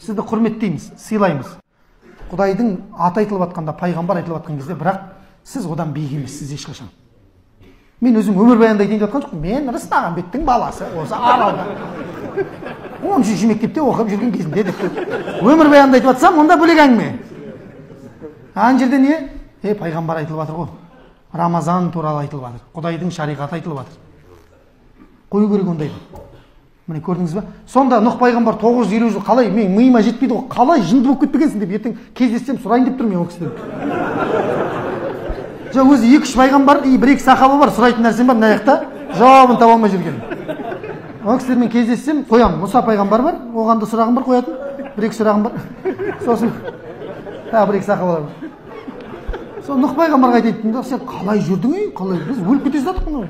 сізді құрметтейміз, сыйлаймыз. Құдайдың аты айтылып жатқанда, пайғамбар айтылып жатқан кезде, бірақ сіз одан биік емессіз ешқашан. Мен өзім өмірбаянда айтайын деп жатқан жоқпын. Мен Рысмағамбеттің баласы, осы Аралда 10-ші мектепте оқып жүрген кезінде деп. Өмірбаянда айтып жатсам, онда бөлек әңгіме. Ана жерде не? Пайғамбар айтылып жатыр ғой. Рамазан туралы айтылып жатыр. Құдайдың шариғаты айтылып жатыр. Қою керек ондайды. Міне көрдіңіз ба? Сонда Нұх пайғамбар 950 жыл қалай, мен миыма жетпейді ғой, қалай жынды болып кетпегенсің деп ертең кездессем сұрайын деп тұрмын мен ол кісіден. Өзі 2-3 пайғамбар, 1-2 сахаба бар, сұрайтын нәрсем бар, мына жақта жауабын таба алмай жүрген. Ол кісілермен кездессем қоямын. Мұса пайғамбар бар, оған да сұрағым бар, қоятын. 1-2 сұрағым бар. Сосын 1-2 сахабалар бар. Сол Нұх пайғамбарға айтайын, сен қалай жүрдің ей? Қалай? Біз өліп кете жатық мынау.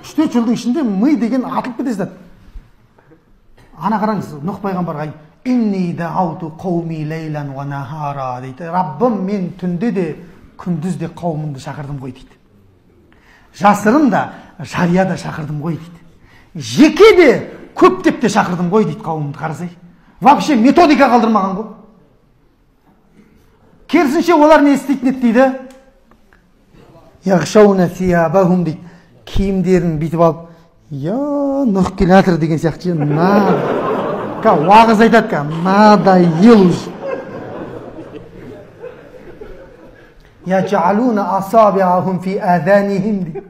3-4 жылдың ішінде ми деген атылып кете жатады. Ана қараңыз, Нұх пайғамбарға инни дауту қауми лейлан ва нахара дейді. Раббым, мен түнде де күндіз де қауымымды шақырдым ғой дейді. Жасырын да, жария да шақырдым ғой дейді. Жеке де, көптеп те шақырдым ғой дейді қауымымды, қарасай. Вообще методика қалдырмаған ғой. Керісінше олар не істейтін еді дейді? Яғшауна сиябахум дейді. Киімдерін бүйтіп алып, Нұх келе жатыр деген сияқты. Уағыз айтады, надоел уже. Яджалуна асабиахум фи аданихим дейді.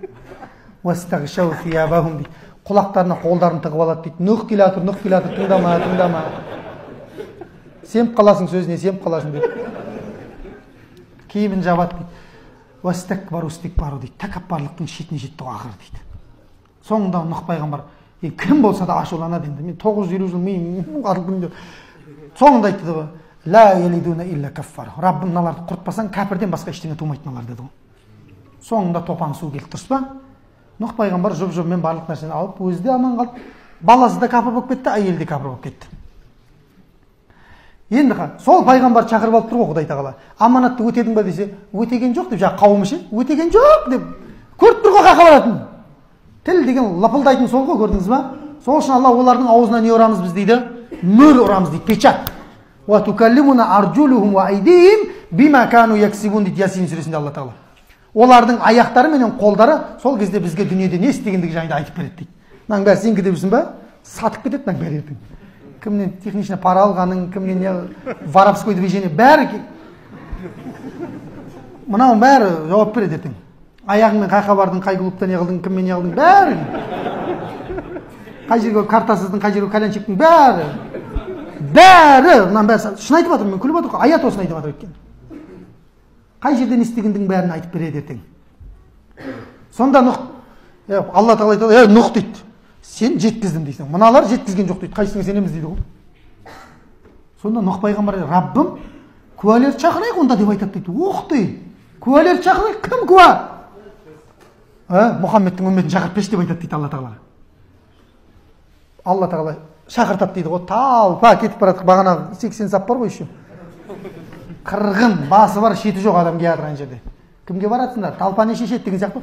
Вастағшау сиябахум дейді. Құлақтарына қолдарын тығып алады дейді. Нұх келе жатыр, Нұх келе жатыр, тыңдама, тыңдама. Семіп қаласың сөзіне, семіп қаласың дейді. Киімін жабады дейді. Вастакбару стикбару дейді. Тәкаппарлықтың шетіне жетті ғой ақыры дейді. Соңында Нұх пайғамбар, кім болса да ашуланады енді. Мен 950 жыл миым қатылдым деп. Соңында айтты ғой, ла елидуна илля каффар. Раббым, мыналарды құртпасаң, кәпірден басқа ештеңе тумайды мыналар деді ғой. Соңында топан су келді, дұрыс па? Нұх пайғамбар жұп-жұбымен барлық нәрсені алып, өзі де аман қалды. Баласы да кәпір болып кетті, әйелі де кәпір болып кетті. Енді сол пайғамбар шақырып алып тұр ғой Құдай тағала. Аманатты өтедің ба десе, өтеген жоқ деп, жаңағы қауымы ше, өтеген жоқ деп. Көріп тұр ғой қақа баратын. Тіл деген лапылдайтын сол ғой, көрдіңіз ба? Сол үшін Алла олардың аузына не ұрамыз біз дейді? Мөр ұрамыз дейді, печат. Ва тукаллимуна арджулухум ва айдихим бима кану яксибун дейді Ясин сүресінде Алла тағала. Олардың аяқтары менен қолдары сол кезде бізге дүниеде не істегендігі жайында айтып береді дейді. Мынаның бәрі сенікі деп жүрсің ба? Сатып кетеді мынаның бәрі ертең. Кімнен техничный пара алғаның, кімнен воровской движение, бәрі мынау бәрі жауап береді ертең. Аяғыңмен қайқа бардың, қай клубта не қылдың, кіммен не қылдың, бәрі. Қай жерге картасыздың, қай жерге кальянчиктің, бәрі. Мынаның бәрі, шын айтып жатырмын, мен күліп жатыр, аят осыны айтып жатыр екен. Қай жерден істегендің бәрін айтып береді ертең. Сонда Нұх, Алла тағала айтады, Нұх дейді, сен жеткіздің дейсің. Мыналар жеткізген жоқ дейді, қайсыңа сенеміз дейді ғой. Сонда Нұх пайғамбар, Раббым, куәлерді шақырайық онда деп айтады дейді. Оқты, куәлерді шақырайық, кім куә? Мұхаммедтің үмметін шақырып пеш деп айтады дейді Алла тағала. Алла тағала шақыртады дейді ғой, талпа кетіп барады, бағана 80 сап бар ғой еще. Қырғын, басы бар, шеті жоқ адам келе жатыр ана жерде. Кімге баратсыңдар? Талпа не шешеді деген сияқты.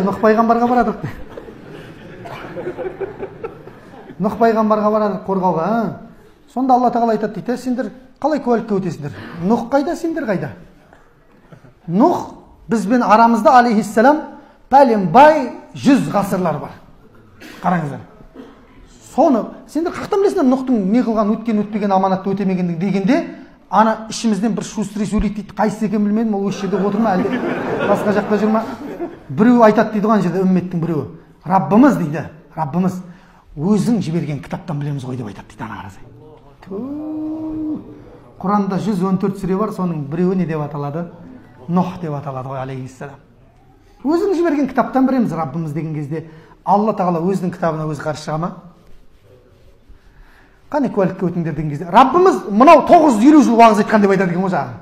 Нұх пайғамбарға барадық. Нұх пайғамбарға барадық қорғауға. Сонда Алла тағала айтады дейді, сендер қалай куәлікке өтесіңдер? Нұх қайда, сендер қайда? Нұх бізбен арамызда алейхиссалам пәленбай 100 ғасырлар бар. Қараңыздар. Соны сендер қақтан білесіңдер Нұхтың не қылған, өткен, өтпеген, аманатты өтемегендігі дегенде, ана ішімізден бір шустри сөйлейді дейді, қайсысы екен білмедім, ол осы жерде отыр ма, әлде басқа жақта жүр ма? Біреу айтады дейді ғой ана жерде, үмметтің біреуі. Раббымыз дейді, Раббымыз өзің жіберген кітаптан білеміз ғой деп айтады дейді, ана қарасай. Құранда 114 сүре бар, соның біреуі не деп аталады? Нұх деп аталады ғой, алейхиссалам. Өзің жіберген кітаптан білеміз Раббымыз деген кезде, Алла тағала өзінің кітабына өзі қарсы шыға ма? Қане куәлікке өтіңдер деген кезде, Раббымыз мынау 950 жыл уағыз айтқан деп айтады екен ғой жаңағы.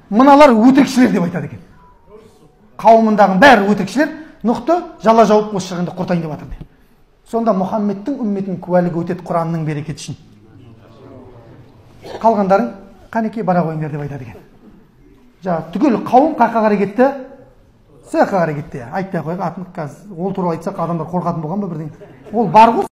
Мыналар өтірікшілер деп айтады екен. Қауымындағы бәрі өтірікшілер, Нұхты жала жауып осы шығынды құртайын деп жатыр деп. Сонда Мұхаммедтің үмметінің куәлігі өтеді Құранның берекеті үшін. Қалғандарың қанекей бара қойыңдар деп айтады екен. Жаңа түгел қауым қаққа қарай кетті, саққа қарай кетті. Айтпай ақ қояйық, атын қазір ол туралы айтсақ адамдар қорқатын болған ба бірден. Ол бар ғой.